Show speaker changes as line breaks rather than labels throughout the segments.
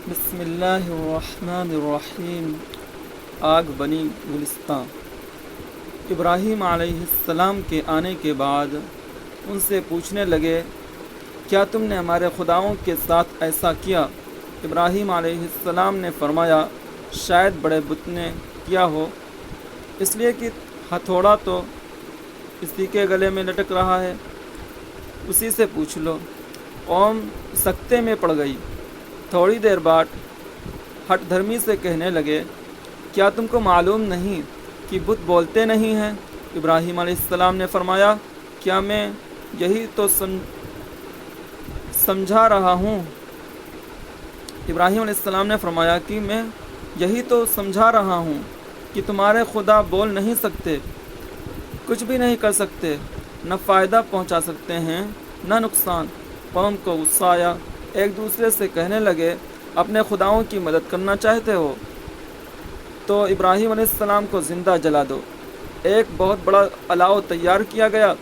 بسم اللہ الرحمن الرحیم۔ آگ بنی گلستان۔ ابراہیم علیہ السلام کے آنے کے بعد ان سے پوچھنے لگے، کیا تم نے ہمارے خداؤں کے ساتھ ایسا کیا؟ ابراہیم علیہ السلام نے فرمایا، شاید بڑے بت نے کیا ہو، اس لیے کہ ہتھوڑا تو اسی کے گلے میں لٹک رہا ہے، اسی سے پوچھ لو۔ قوم سکتے میں پڑ گئی۔ تھوڑی دیر بعد ہٹ دھرمی سے کہنے لگے، کیا تم کو معلوم نہیں کہ بت بولتے نہیں ہیں؟ ابراہیم علیہ السلام نے فرمایا، کیا میں یہی تو سمجھا رہا ہوں ابراہیم علیہ السلام نے فرمایا کہ میں یہی تو سمجھا رہا ہوں کہ تمہارے خدا بول نہیں سکتے، کچھ بھی نہیں کر سکتے، نہ فائدہ پہنچا سکتے ہیں نہ نقصان۔ قوم کو غصہ آیا، ایک دوسرے سے کہنے لگے، اپنے خداؤں کی مدد کرنا چاہتے ہو تو ابراہیم علیہ السلام کو زندہ جلا دو۔ ایک بہت بڑا الاؤ تیار کیا گیا،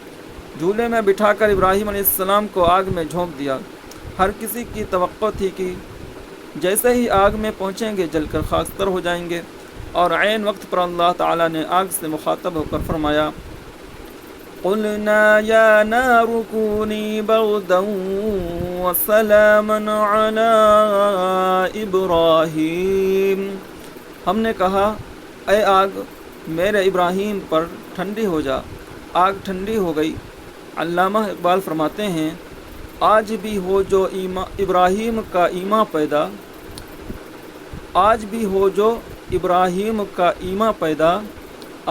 جھولے میں بٹھا کر ابراہیم علیہ السلام کو آگ میں جھونک دیا۔ ہر کسی کی توقع تھی کہ جیسے ہی آگ میں پہنچیں گے جل کر خاکستر ہو جائیں گے، اور عین وقت پر اللہ تعالیٰ نے آگ سے مخاطب ہو کر فرمایا، قُلْنَا يَا نَارُ كُونِي بَرْدًا وَسَلَامًا عَلَىٰ إِبْرَاهِيمَ۔ ہم نے کہا، اے آگ میرے ابراہیم پر ٹھنڈی ہو جا۔ آگ ٹھنڈی ہو گئی۔ علامہ اقبال فرماتے ہیں، آج بھی ہو جو ابراہیم کا ایمان پیدا، آج بھی ہو جو ابراہیم کا ایمان پیدا،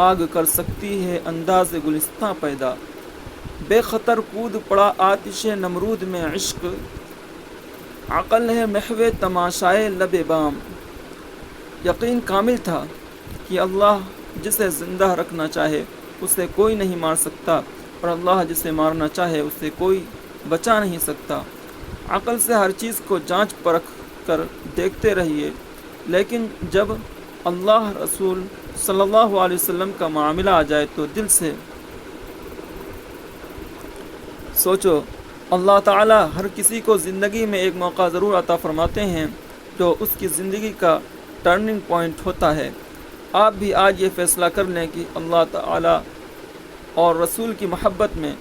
آگ کر سکتی ہے انداز گلستاں پیدا۔ بے خطر کود پڑا آتش نمرود میں عشق، عقل ہے محو تماشائے لب بام۔ یقین کامل تھا کہ اللہ جسے زندہ رکھنا چاہے اسے کوئی نہیں مار سکتا، اور اللہ جسے مارنا چاہے اسے کوئی بچا نہیں سکتا۔ عقل سے ہر چیز کو جانچ پرکھ کر دیکھتے رہیے، لیکن جب اللہ رسول صلی اللہ علیہ وسلم کا معاملہ آ جائے تو دل سے سوچو۔ اللہ تعالیٰ ہر کسی کو زندگی میں ایک موقع ضرور عطا فرماتے ہیں جو اس کی زندگی کا ٹرننگ پوائنٹ ہوتا ہے۔ آپ بھی آج یہ فیصلہ کر لیں کہ اللہ تعالیٰ اور رسول کی محبت میں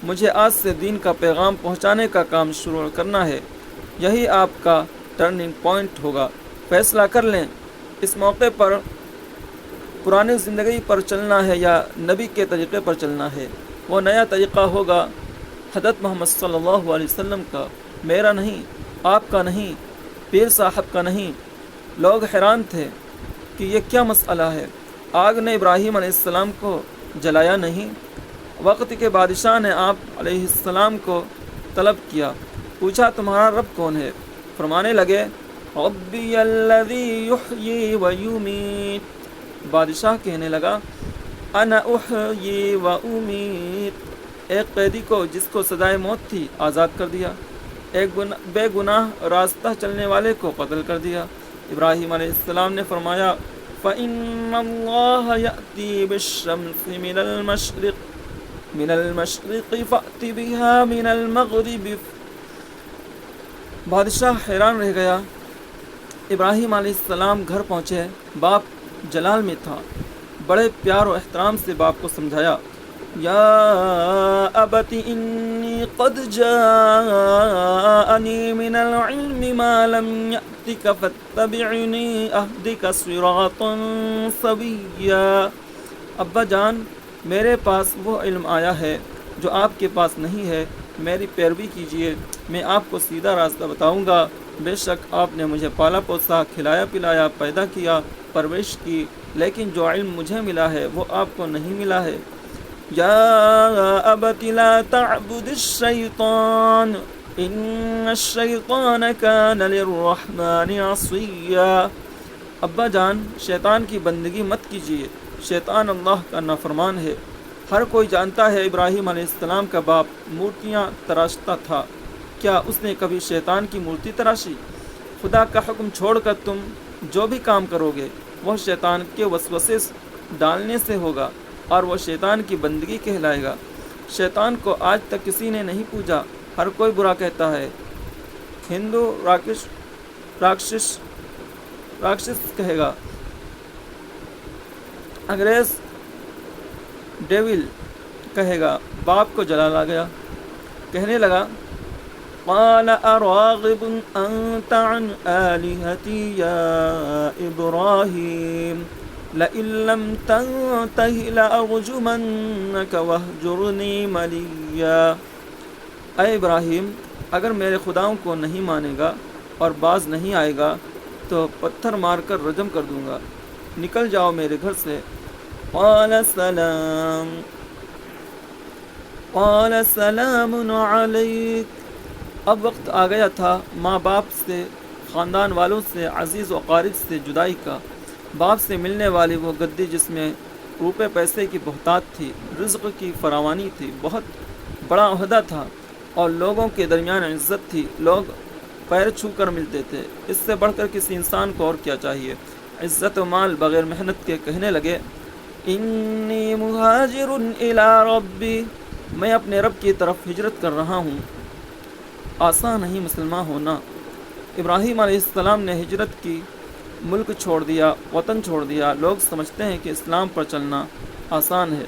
مجھے آج سے دین کا پیغام پہنچانے کا کام شروع کرنا ہے، یہی آپ کا ٹرننگ پوائنٹ ہوگا۔ فیصلہ کر لیں، اس موقع پر پرانی زندگی پر چلنا ہے یا نبی کے طریقے پر چلنا ہے۔ وہ نیا طریقہ ہوگا حضرت محمد صلی اللہ علیہ وسلم کا، میرا نہیں، آپ کا نہیں، پیر صاحب کا نہیں۔ لوگ حیران تھے کہ یہ کیا مسئلہ ہے، آگ نے ابراہیم علیہ السلام کو جلایا نہیں۔ وقت کے بادشاہ نے آپ علیہ السلام کو طلب کیا، پوچھا تمہارا رب کون ہے؟ فرمانے لگے، ربی الذی یحیی و یمیت۔ بادشاہ کہنے لگا، انا احیی و امیت۔ ایک قیدی کو جس کو سزائے موت تھی آزاد کر دیا، ایک بے گناہ راستہ چلنے والے کو قتل کر دیا۔ ابراہیم علیہ السلام نے فرمایا، فَإِنَّ اللَّهَ يَأْتِي بِالشَّمْسِ مِنَ الْمَشْرِقِ فَأْتِ بِهَا مِنَ الْمَغْرِبِ۔ بادشاہ حیران رہ گیا۔ ابراہیم علیہ السلام گھر پہنچے، باپ جلال میں تھا، بڑے پیار و احترام سے باپ کو سمجھایا، یا ابت انی قد جاءنی من العلم ما لم یأتک فاتبعنی اہدک صراطا سویا۔ ابا جان، میرے پاس وہ علم آیا ہے جو آپ کے پاس نہیں ہے، میری پیروی کیجیے، میں آپ کو سیدھا راستہ بتاؤں گا۔ بے شک آپ نے مجھے پالا پوسا، کھلایا پلایا، پیدا کیا، پرورش کی، لیکن جو علم مجھے ملا ہے وہ آپ کو نہیں ملا ہے۔ یا ابت لا تعبد الشیطان ان الشیطان کان للرحمن عصیا۔ ابا جان، شیطان کی بندگی مت کیجیے، شیطان اللہ کا نافرمان ہے۔ ہر کوئی جانتا ہے ابراہیم علیہ السلام کا باپ مورتیاں تراشتا تھا، کیا اس نے کبھی شیطان کی مورتی تراشی؟ خدا کا حکم چھوڑ کر تم جو بھی کام کرو گے وہ شیطان کے وسوسے ڈالنے سے ہوگا، اور وہ شیطان کی بندگی کہلائے گا۔ شیطان کو آج تک کسی نے نہیں پوجا، ہر کوئی برا کہتا ہے۔ ہندو راکش راکشس کہے گا، انگریز ڈیول کہے گا، باپ کو جلا گیا، کہنے لگا قال اراغب انت عن آلهتی یا ابراہیم لئن لم تنتہ لأرجمنک وہجرنی ملیا۔ اے ابراہیم، اگر میرے خداؤں کو نہیں مانے گا اور باز نہیں آئے گا تو پتھر مار کر رجم کر دوں گا، نکل جاؤ میرے گھر سے۔ قال سلام علیک۔ اب وقت آ گیا تھا ماں باپ سے، خاندان والوں سے، عزیز و اقارب سے جدائی کا۔ باپ سے ملنے والی وہ گدی جس میں روپے پیسے کی بہتات تھی، رزق کی فراوانی تھی، بہت بڑا عہدہ تھا اور لوگوں کے درمیان عزت تھی، لوگ پیر چھو کر ملتے تھے، اس سے بڑھ کر کسی انسان کو اور کیا چاہیے؟ عزت و مال بغیر محنت کے۔ کہنے لگے انی مہاجر الی ربی، میں اپنے رب کی طرف ہجرت کر رہا ہوں۔ آسان نہیں مسلمان ہونا۔ ابراہیم علیہ السلام نے ہجرت کی، ملک چھوڑ دیا، وطن چھوڑ دیا۔ لوگ سمجھتے ہیں کہ اسلام پر چلنا آسان ہے،